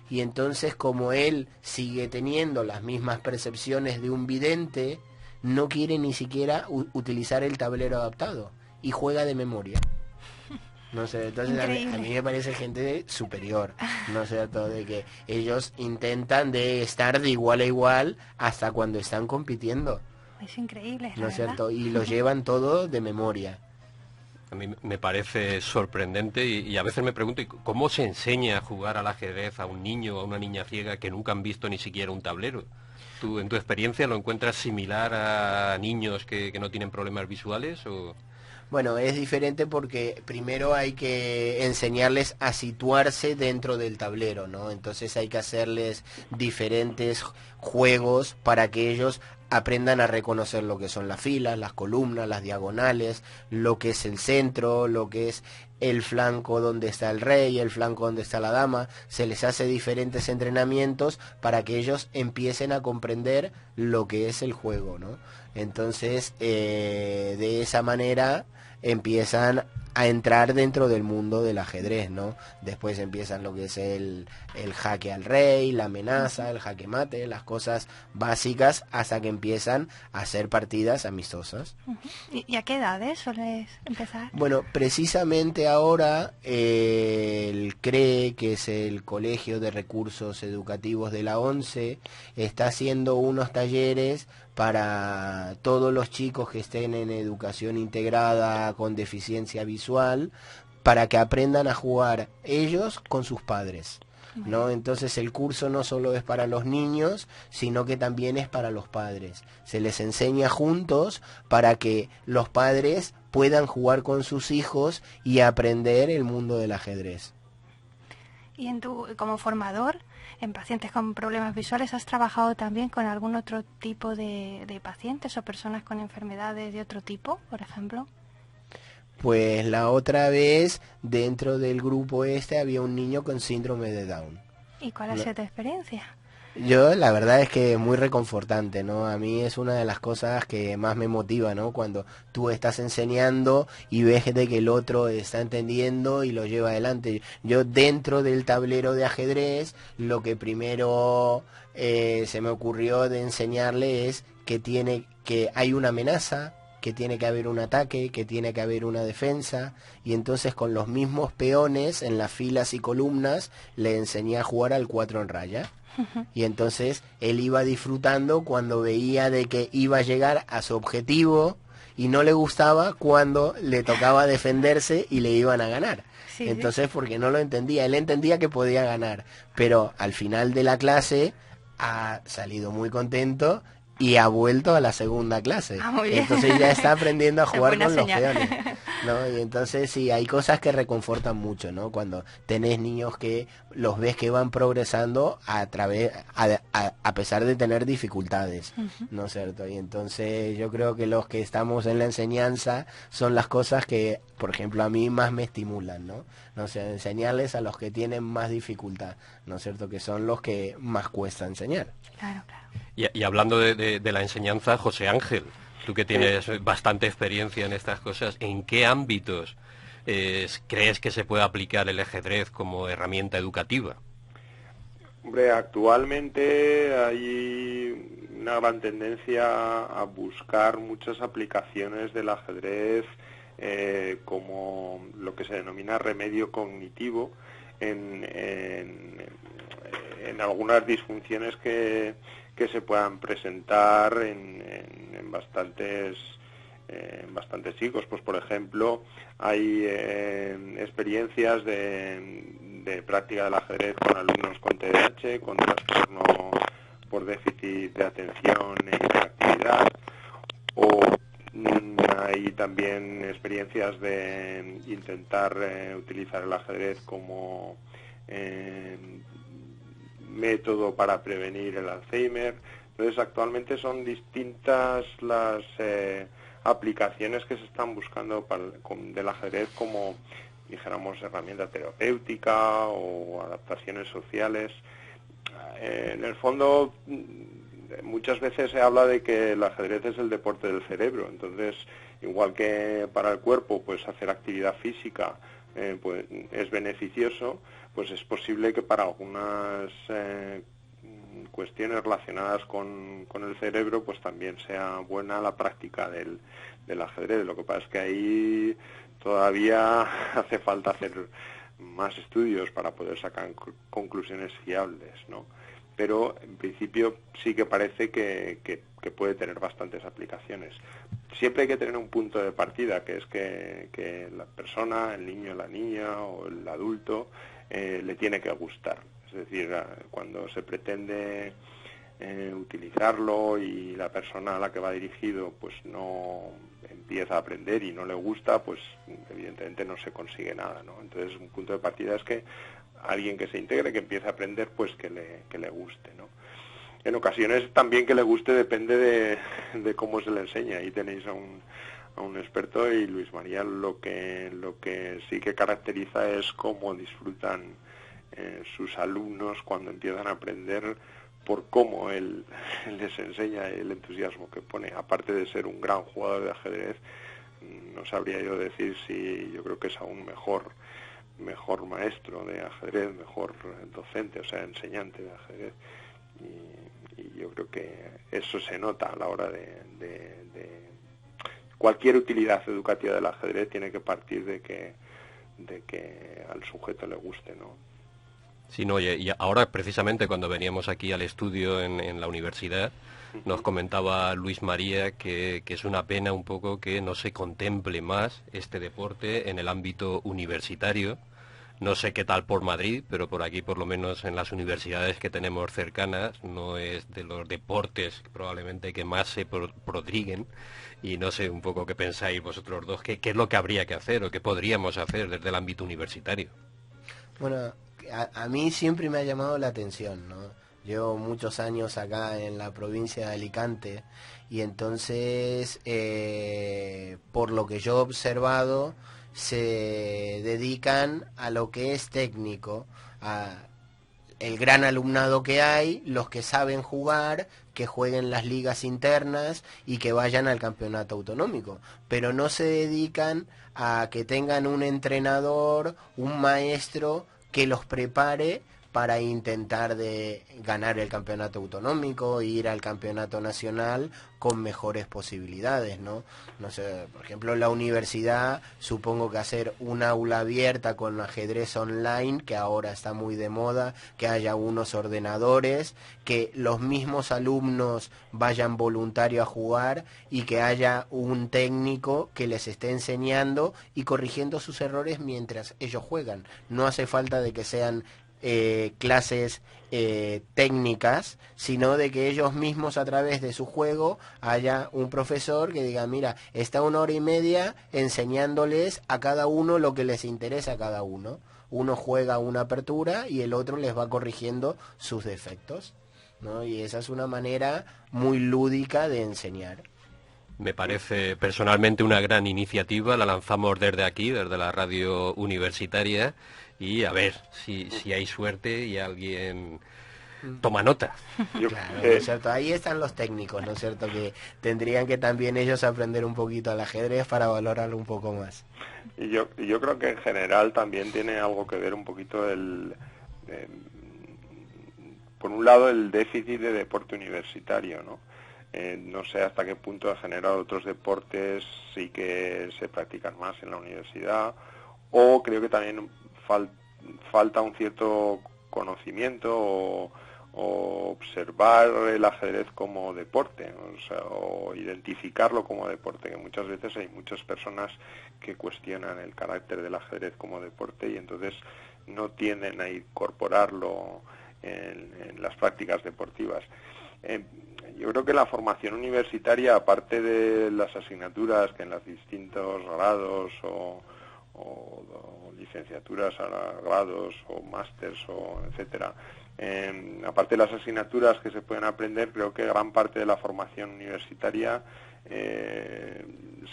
Speaker 6: y entonces, como él sigue teniendo las mismas percepciones de un vidente, no quiere ni siquiera utilizar el tablero adaptado y juega de memoria. No sé, entonces a mí me parece gente superior, ¿no es cierto? De que ellos intentan de estar de igual a igual hasta cuando están compitiendo.
Speaker 2: Es increíble,
Speaker 6: ¿no es cierto? Y lo llevan todo de memoria.
Speaker 1: A mí me parece sorprendente y a veces me pregunto, ¿cómo se enseña a jugar al ajedrez a un niño o a una niña ciega que nunca han visto ni siquiera un tablero? ¿Tú, en tu experiencia, lo encuentras similar a niños que no tienen problemas visuales? O
Speaker 6: Bueno, es diferente porque primero hay que enseñarles a situarse dentro del tablero, ¿no? Entonces hay que hacerles diferentes juegos para que ellos aprendan a reconocer lo que son las filas, las columnas, las diagonales, lo que es el centro, lo que es el flanco donde está el rey, el flanco donde está la dama. Se les hace diferentes entrenamientos para que ellos empiecen a comprender lo que es el juego, ¿no? Entonces, de esa manera empiezan a entrar dentro del mundo del ajedrez, ¿no? Después empiezan lo que es el jaque al rey, la amenaza, el jaque mate, las cosas básicas, hasta que empiezan a hacer partidas amistosas.
Speaker 2: ¿Y a qué edades sueles empezar?
Speaker 6: Bueno, precisamente ahora el CRE, que es el Colegio de Recursos Educativos de la ONCE, está haciendo unos talleres para todos los chicos que estén en educación integrada con deficiencia visual, para que aprendan a jugar ellos con sus padres, ¿no? Entonces el curso no solo es para los niños, sino que también es para los padres. Se les enseña juntos para que los padres puedan jugar con sus hijos y aprender el mundo del ajedrez.
Speaker 2: Y como formador en pacientes con problemas visuales, ¿has trabajado también con algún otro tipo de pacientes o personas con enfermedades de otro tipo, por ejemplo?
Speaker 6: Pues la otra vez, dentro del grupo había un niño con síndrome de Down.
Speaker 2: ¿Y cuál ha sido tu experiencia?
Speaker 6: Yo, la verdad es que muy reconfortante, ¿no? A mí es una de las cosas que más me motiva, ¿no? Cuando tú estás enseñando y ves de que el otro está entendiendo y lo lleva adelante. Yo, dentro del tablero de ajedrez, lo que primero se me ocurrió de enseñarle es que hay una amenaza, que tiene que haber un ataque, que tiene que haber una defensa, y entonces con los mismos peones en las filas y columnas le enseñé a jugar al 4 en raya. Y entonces él iba disfrutando cuando veía de que iba a llegar a su objetivo, y no le gustaba cuando le tocaba defenderse y le iban a ganar. Sí, entonces, porque no lo entendía, él entendía que podía ganar, pero al final de la clase ha salido muy contento y ha vuelto a la segunda clase. Entonces ya está aprendiendo a jugar con los peones, ¿no? Y entonces sí, hay cosas que reconfortan mucho, ¿no? Cuando tenés niños que los ves que van progresando a pesar de tener dificultades, ¿no es cierto? Y entonces yo creo que los que estamos en la enseñanza son las cosas que, por ejemplo, a mí más me estimulan, ¿no? No sé, enseñarles a los que tienen más dificultad, ¿no es cierto? Que son los que más cuesta enseñar.
Speaker 2: Claro, claro.
Speaker 1: Y hablando de la enseñanza, José Ángel, tú que tienes bastante experiencia en estas cosas, ¿en qué ámbitos crees que se puede aplicar el ajedrez como herramienta educativa?
Speaker 7: Hombre, actualmente hay una gran tendencia a buscar muchas aplicaciones del ajedrez como lo que se denomina remedio cognitivo en algunas disfunciones que se puedan presentar en bastantes chicos. Pues por ejemplo, hay experiencias de práctica del ajedrez con alumnos con TDAH, con trastorno por déficit de atención e hiperactividad, o hay también experiencias de intentar utilizar el ajedrez como método para prevenir el Alzheimer. Entonces, actualmente son distintas las aplicaciones que se están buscando del ajedrez como, dijéramos, herramienta terapéutica o adaptaciones sociales. En el fondo, muchas veces se habla de que el ajedrez es el deporte del cerebro. Entonces, igual que para el cuerpo, pues hacer actividad física pues es beneficioso, pues es posible que para algunas cuestiones relacionadas con el cerebro, pues también sea buena la práctica del ajedrez. Lo que pasa es que ahí todavía hace falta hacer más estudios para poder sacar conclusiones fiables, ¿no? Pero en principio sí que parece que puede tener bastantes aplicaciones. Siempre hay que tener un punto de partida, que es que la persona, el niño, la niña o el adulto le tiene que gustar. Es decir, cuando se pretende utilizarlo y la persona a la que va dirigido pues no empieza a aprender y no le gusta, pues evidentemente no se consigue nada, ¿no? Entonces un punto de partida es que alguien que se integre, que empiece a aprender, pues que le guste, ¿no? En ocasiones también que le guste depende de cómo se le enseña. Ahí tenéis a un experto, y Luis María lo que sí que caracteriza es cómo disfrutan sus alumnos cuando empiezan a aprender, por cómo él les enseña, el entusiasmo que pone. Aparte de ser un gran jugador de ajedrez, no sabría yo decir si yo creo que es aún mejor maestro de ajedrez, mejor docente, o sea, enseñante de ajedrez. Y yo creo que eso se nota a la hora de cualquier utilidad educativa del ajedrez. Tiene que partir de que al sujeto le guste, ¿no?
Speaker 1: Sí, no, y ahora precisamente cuando veníamos aquí al estudio en la universidad, nos comentaba Luis María que es una pena un poco que no se contemple más este deporte en el ámbito universitario. No sé qué tal por Madrid, pero por aquí, por lo menos en las universidades que tenemos cercanas, no es de los deportes probablemente que más se prodiguen. Y no sé un poco qué pensáis vosotros dos, qué es lo que habría que hacer o qué podríamos hacer desde el ámbito universitario.
Speaker 6: Bueno, a mí siempre me ha llamado la atención, ¿no? Llevo muchos años acá en la provincia de Alicante y entonces, por lo que yo he observado, se dedican a lo que es técnico, a el gran alumnado que hay, los que saben jugar, que jueguen las ligas internas y que vayan al campeonato autonómico, pero no se dedican a que tengan un entrenador, un maestro que los prepare para intentar de ganar el campeonato autonómico e ir al campeonato nacional con mejores posibilidades, ¿no? No sé, por ejemplo, la universidad, supongo que hacer un aula abierta con ajedrez online, que ahora está muy de moda, que haya unos ordenadores, que los mismos alumnos vayan voluntarios a jugar y que haya un técnico que les esté enseñando y corrigiendo sus errores mientras ellos juegan. No hace falta de que sean clases técnicas, sino de que ellos mismos a través de su juego haya un profesor que diga, mira, está 1 hora y media enseñándoles a cada uno lo que les interesa a cada uno. Uno juega una apertura y el otro les va corrigiendo sus defectos, ¿no? Y esa es una manera muy lúdica de enseñar.
Speaker 1: Me parece personalmente una gran iniciativa, la lanzamos desde aquí, desde la radio universitaria, y a ver si hay suerte y alguien toma nota.
Speaker 6: Claro, ¿no es cierto? Ahí están los técnicos, ¿no es cierto? Que tendrían que también ellos aprender un poquito al ajedrez para valorarlo un poco más.
Speaker 7: Y yo creo que en general también tiene algo que ver un poquito por un lado, el déficit de deporte universitario, ¿no? No sé hasta qué punto en general otros deportes sí que se practican más en la universidad, o creo que también falta un cierto conocimiento o observar el ajedrez como deporte, o identificarlo como deporte, que muchas veces hay muchas personas que cuestionan el carácter del ajedrez como deporte y entonces no tienden a incorporarlo en las prácticas deportivas. Yo creo que la formación universitaria, aparte de las asignaturas que en los distintos grados o licenciaturas a grados o másters o etcétera, aparte de las asignaturas que se pueden aprender, creo que gran parte de la formación universitaria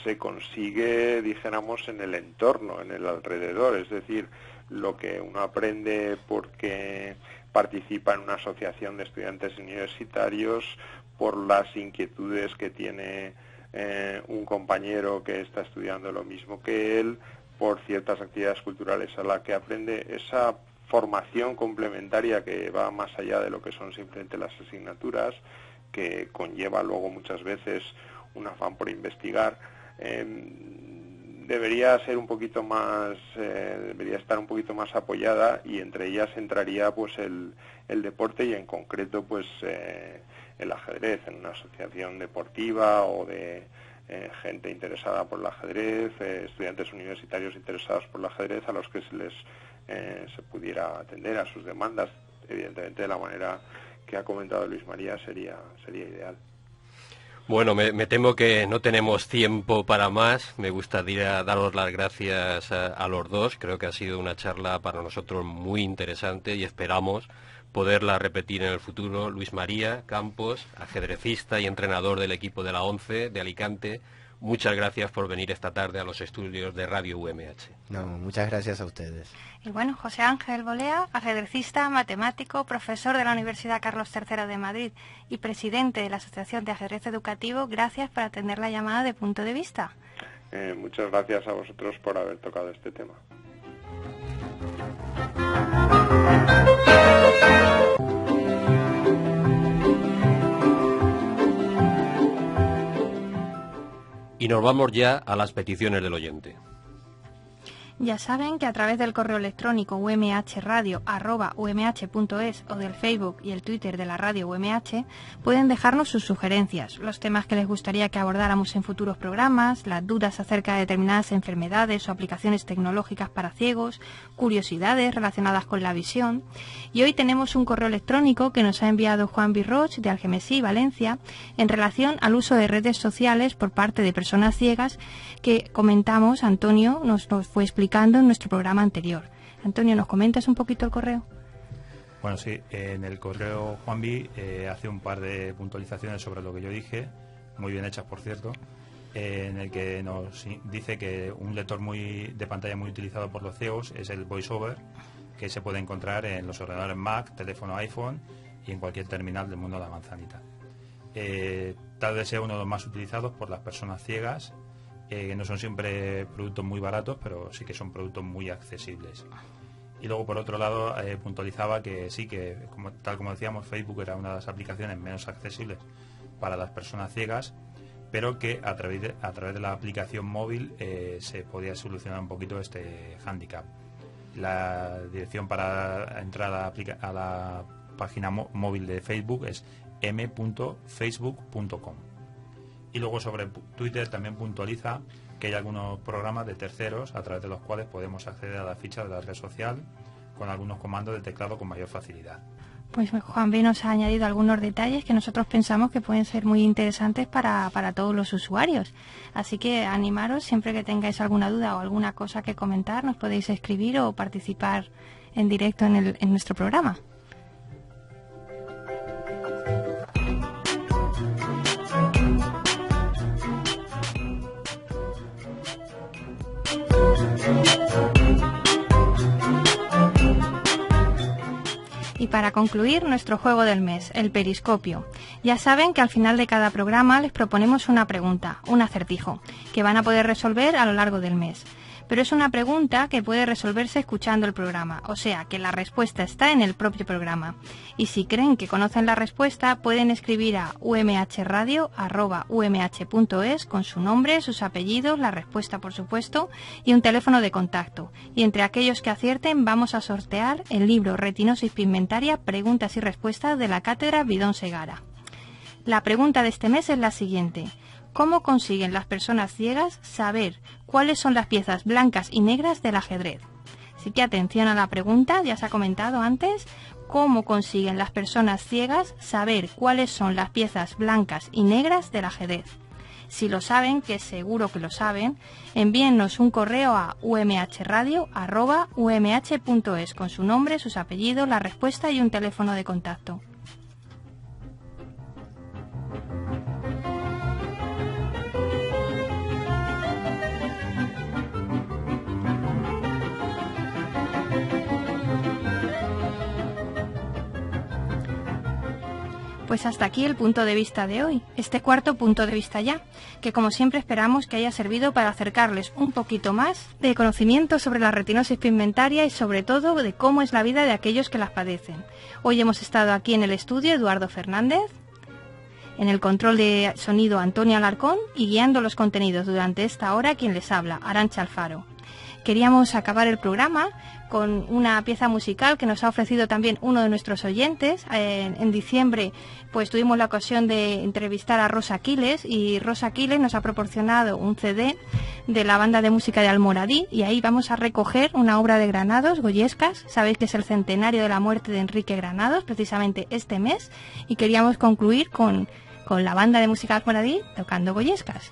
Speaker 7: se consigue, dijéramos, en el entorno, en el alrededor, es decir, lo que uno aprende porque participa en una asociación de estudiantes universitarios, por las inquietudes que tiene un compañero que está estudiando lo mismo que él, por ciertas actividades culturales a las que aprende. Esa formación complementaria que va más allá de lo que son simplemente las asignaturas, que conlleva luego muchas veces un afán por investigar, debería ser un poquito más, debería estar un poquito más apoyada, y entre ellas entraría pues el deporte y en concreto pues el ajedrez en una asociación deportiva o de gente interesada por el ajedrez, estudiantes universitarios interesados por el ajedrez, a los que se pudiera atender a sus demandas. Evidentemente de la manera que ha comentado Luis María sería ideal.
Speaker 1: Bueno, me temo que no tenemos tiempo para más. Me gustaría daros las gracias a los dos. Creo que ha sido una charla para nosotros muy interesante y esperamos poderla repetir en el futuro. Luis María Campos, ajedrecista y entrenador del equipo de la ONCE de Alicante, muchas gracias por venir esta tarde a los estudios de Radio UMH.
Speaker 6: No, muchas gracias a ustedes.
Speaker 2: Y bueno, José Ángel Bolea, ajedrecista, matemático, profesor de la Universidad Carlos III de Madrid y presidente de la Asociación de Ajedrez Educativo, gracias por atender la llamada de Punto de Vista.
Speaker 7: Muchas gracias a vosotros por haber tocado este tema.
Speaker 1: Y nos vamos ya a las peticiones del oyente.
Speaker 2: Ya saben que a través del correo electrónico umhradio@umh.es o del Facebook y el Twitter de la radio UMH pueden dejarnos sus sugerencias, los temas que les gustaría que abordáramos en futuros programas, las dudas acerca de determinadas enfermedades o aplicaciones tecnológicas para ciegos, curiosidades relacionadas con la visión. Y hoy tenemos un correo electrónico que nos ha enviado Juan Virroch de Algemesí, Valencia, en relación al uso de redes sociales por parte de personas ciegas que comentamos, Antonio nos fue explicando en nuestro programa anterior. Antonio, ¿nos comentas un poquito el correo?
Speaker 8: Bueno, sí, en el correo Juanvi hace un par de puntualizaciones sobre lo que yo dije, muy bien hechas, por cierto, en el que nos dice que un lector de pantalla muy utilizado por los ciegos es el VoiceOver, que se puede encontrar en los ordenadores Mac, teléfono iPhone y en cualquier terminal del mundo de la manzanita. Tal vez sea uno de los más utilizados por las personas ciegas, que no son siempre productos muy baratos, pero sí que son productos muy accesibles. Y luego, por otro lado, puntualizaba que sí, que tal como decíamos, Facebook era una de las aplicaciones menos accesibles para las personas ciegas, pero que a través de la aplicación móvil se podía solucionar un poquito este hándicap. La dirección para entrar a la página móvil de Facebook es m.facebook.com. Y luego sobre Twitter también puntualiza que hay algunos programas de terceros a través de los cuales podemos acceder a la ficha de la red social con algunos comandos de teclado con mayor facilidad.
Speaker 2: Pues Juan B. nos ha añadido algunos detalles que nosotros pensamos que pueden ser muy interesantes para todos los usuarios. Así que animaros, siempre que tengáis alguna duda o alguna cosa que comentar, nos podéis escribir o participar en directo en nuestro programa. Y para concluir, nuestro juego del mes, el periscopio. Ya saben que al final de cada programa les proponemos una pregunta, un acertijo, que van a poder resolver a lo largo del mes. Pero es una pregunta que puede resolverse escuchando el programa, o sea que la respuesta está en el propio programa. Y si creen que conocen la respuesta, pueden escribir a umhradio@umh.es con su nombre, sus apellidos, la respuesta por supuesto, y un teléfono de contacto. Y entre aquellos que acierten vamos a sortear el libro Retinosis pigmentaria, preguntas y respuestas de la cátedra Bidón Segara. La pregunta de este mes es la siguiente. ¿Cómo consiguen las personas ciegas saber cuáles son las piezas blancas y negras del ajedrez? Así que atención a la pregunta, ya se ha comentado antes. ¿Cómo consiguen las personas ciegas saber cuáles son las piezas blancas y negras del ajedrez? Si lo saben, que seguro que lo saben, envíennos un correo a umhradio@umh.es con su nombre, sus apellidos, la respuesta y un teléfono de contacto. Pues hasta aquí el punto de vista de hoy, este cuarto punto de vista ya, que como siempre esperamos que haya servido para acercarles un poquito más de conocimiento sobre la retinosis pigmentaria y sobre todo de cómo es la vida de aquellos que las padecen. Hoy hemos estado aquí en el estudio Eduardo Fernández, en el control de sonido Antonio Alarcón y guiando los contenidos durante esta hora quien les habla, Arantxa Alfaro. Queríamos acabar el programa con una pieza musical que nos ha ofrecido también uno de nuestros oyentes. En diciembre pues tuvimos la ocasión de entrevistar a Rosa Aquiles y Rosa Aquiles nos ha proporcionado un CD de la banda de música de Almoradí y ahí vamos a recoger una obra de Granados, Goyescas. Sabéis que es el centenario de la muerte de Enrique Granados, precisamente este mes, y queríamos concluir con con la banda de música Almoradí tocando Goyescas.